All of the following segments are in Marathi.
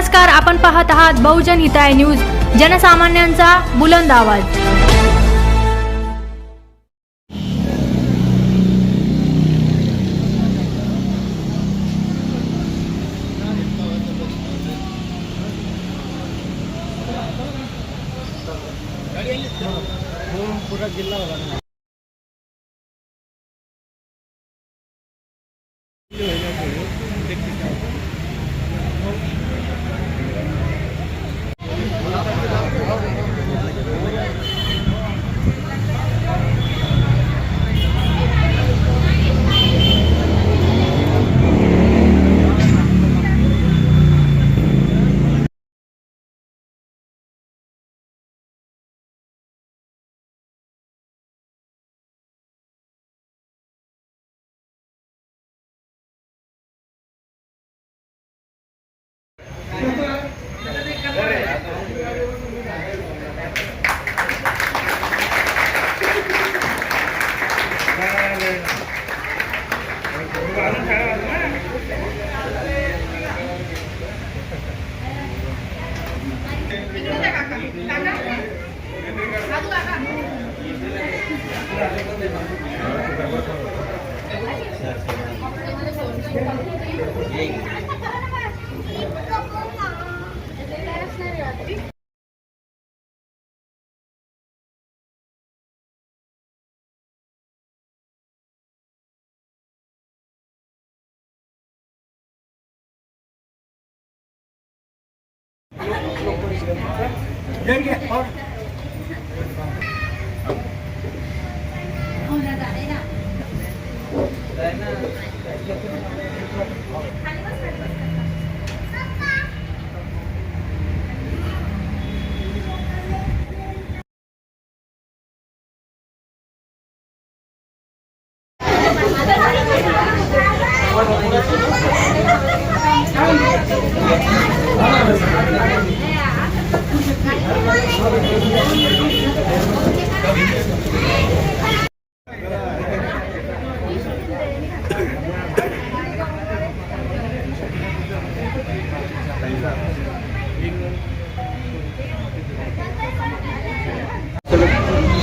नमस्कार, आपण पाहत आहात बहुजन हिताय न्यूज, जनसामान्यांचा बुलंद आवाज। पूरा जिल्हा होगा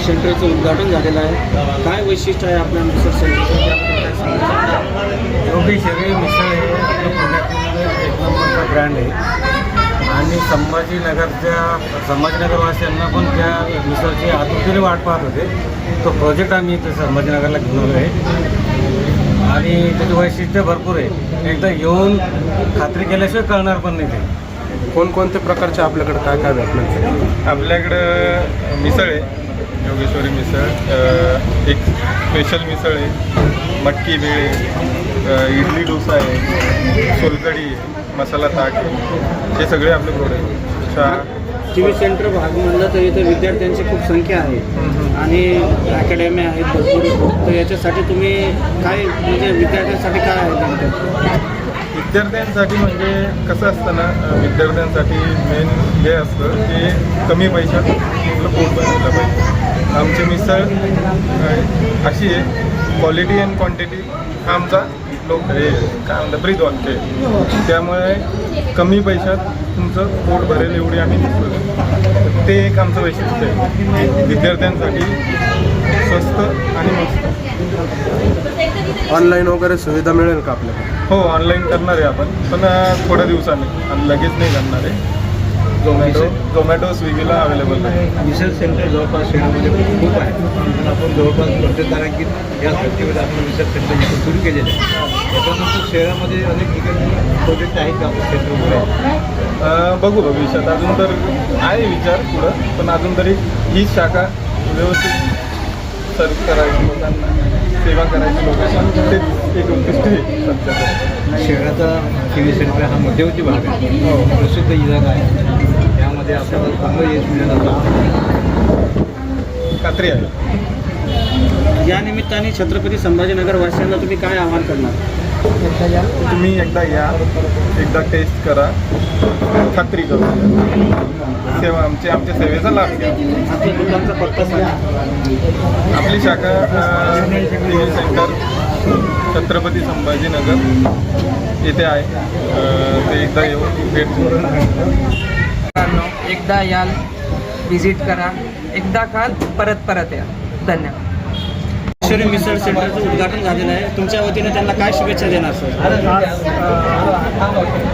सेंटरचं उद्घाटन झालेलं आहे। काय वैशिष्ट्य आहे आपल्या मिसळ सेंटरचं? योगेश्वरी मिसळ हे आपलं पुण्यातील एक नंबरचा ब्रँड आहे आणि संभाजीनगरवासियांना पण त्या मिसळची आतुरतेने वाट पाहत होते। तो प्रोजेक्ट आम्ही इथे संभाजीनगरला घेऊन आलो आहे आणि त्याची वैशिष्ट्य भरपूर आहे। एकदा येऊन खात्री केल्याशिवाय कळणार पण नाही ते कोणकोणत्या प्रकारचे आपल्याकडे काय काय भेटणार? आपल्याकडं मिसळ आहे, योगेश्वरी मिसळ, एक स्पेशल मिसळ आहे, मटकी भेळ आहे, इडली डोसा आहे, सोलकढी आहे, मसाला ताक आहे, हे सगळे आपले प्रोडक्ट। चहा TV सेंटर भाग म्हणलं तर इथे विद्यार्थ्यांची खूप संख्या आहे आणि अकॅडमी आहेत भरपूर। तर याच्यासाठी तुम्ही काय म्हणजे विद्यार्थ्यांसाठी काय आहे? विद्यार्थ्यांसाठी म्हणजे कसं असतं ना, विद्यार्थ्यांसाठी मेन हे असतं की कमी पैशात आपलं पोट भरायला पाहिजे। आमची मिसळ अशी आहे, क्वालिटी अँड क्वांटिटी हा आमचा हे काय म्हणतात ब्रीद वाक्य आहे। त्यामुळे कमी पैशात तुमचं पोट भरेल एवढी आम्ही मिसळ, ते एक आमचं वैशिष्ट्य आहे विद्यार्थ्यांसाठी, स्वस्त आणि मस्त। ऑनलाईन वगैरे सुविधा मिळेल का आपल्याकडे? हो, ऑनलाईन करणार आहे आपण, पण थोड्या दिवसांनी, आणि लगेच नाही करणार आहे। झोमॅटो स्विगीला अवेलेबल आहे। मिसळ सेंटर जवळपास शहरामध्ये खूप आहे, पण आपण जवळपास प्रत्येक तारांकित या संस्थेमध्ये आपण मिसळ सेंटर सुरू केलेलं आहे। त्याच्यानंतर शहरामध्ये अनेक ठिकाणी प्रोजेक्ट आहेत का आपल्या सेंटरमध्ये? बघू भविष्यात, अजून तर आहे विचार पुढं, पण अजून तरी ही शाखा व्यवस्थित सर्व करायची, लोकांना सेवा करायची, लोकांना तेच एक उद्दिष्ट आहे सध्या। शहराचा TV सेंटर हा मध्यवर्ती भाग आहे, प्रसिद्ध इलाका आहे, त्यामध्ये आपल्याला चांगलं यश मिळालं जातं, खात्री आहे। या निमित्ताने छत्रपती संभाजीनगर वासियांना तुम्ही काय आवाहन करणार? तुम्ही एकदा या, एकदा टेस्ट करा, खात्री करू, सेवा आमच्या सेवेचा लाभ घ्या। आपल्या दुकानचा पत्ता सांगा। आपली शाखा TV सेंटर छत्रपती संभाजीनगर येथे आहे ते एकदा येऊन भेट देऊन मित्रांनो, एकदा याल, व्हिजिट करा, एकदा खाल, परत परत या. धन्यवाद. जोगेश्वरी मिसळ सेंटरचं उद्घाटन झालेलं आहे. तुमच्या वतीने त्यांना काय शुभेच्छा देणार सर? आज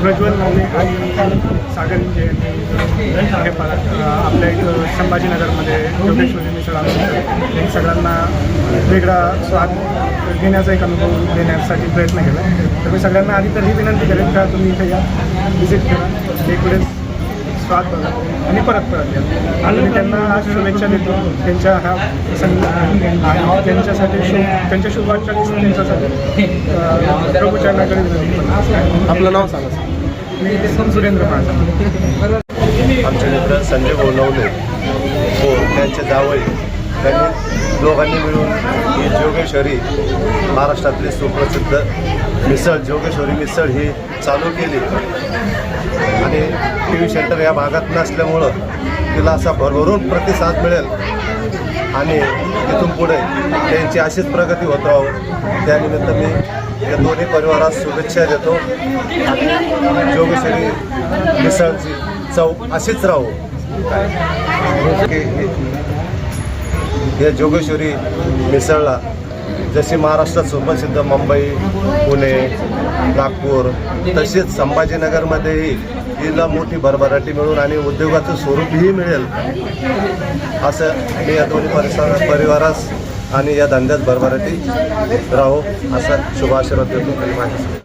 प्रज्वल नवले आणि सागर इंजे यांनी आपल्या इथं संभाजीनगरमध्ये जोगेश्वरी मिसळ आणून त्यांनी सगळ्यांना वेगळा स्वाद घेण्याचा एक अनुभव देण्यासाठी प्रयत्न केला. तर मी सगळ्यांना आधी तर ही विनंती करेन का तुम्ही इथे या, व्हिजिट करा, एक वेळेस स्वाद बघा आणि परत या. आणि मी त्यांना आज शुभेच्छा देतो त्यांच्या ह्या त्यांच्यासाठी त्यांच्या शुभेच्छा त्यांच्यासाठी प्रभूचरणाकडे विनंती. आपलं नाव सांगा सर. मी सुरेंद्र महाजन. आमचे मित्र संजय बोलवले हो त्यांचे जावई त्यांनी दोघांनी मिळून ही जोगेश्वरी महाराष्ट्रातली सुप्रसिद्ध मिसळ जोगेश्वरी मिसळ ही चालू केली आणि टी व्ही सेंटर या भागात नसल्यामुळं तिला असा भरभरून प्रतिसाद मिळेल आणि इथून पुढे त्यांची अशीच प्रगती होत राहो त्यानिमित्त मी या दोन्ही परिवारास शुभेच्छा देतो आणि जोगेश्वरी मिसळची चव अशीच राहो. या जोगेश्वरी मिसळला जशी महाराष्ट्रात सुप्रसिद्ध मुंबई, पुणे, नागपूर तसेच संभाजीनगरमध्येही हिला मोठी भरभराटी मिळून आणि उद्योगाचं स्वरूपही मिळेल असं मी या दोन्ही परिवारास आणि या धंद्यात भरभराटी राहो असा शुभ आशीर्वाद देतो आणि माझ्या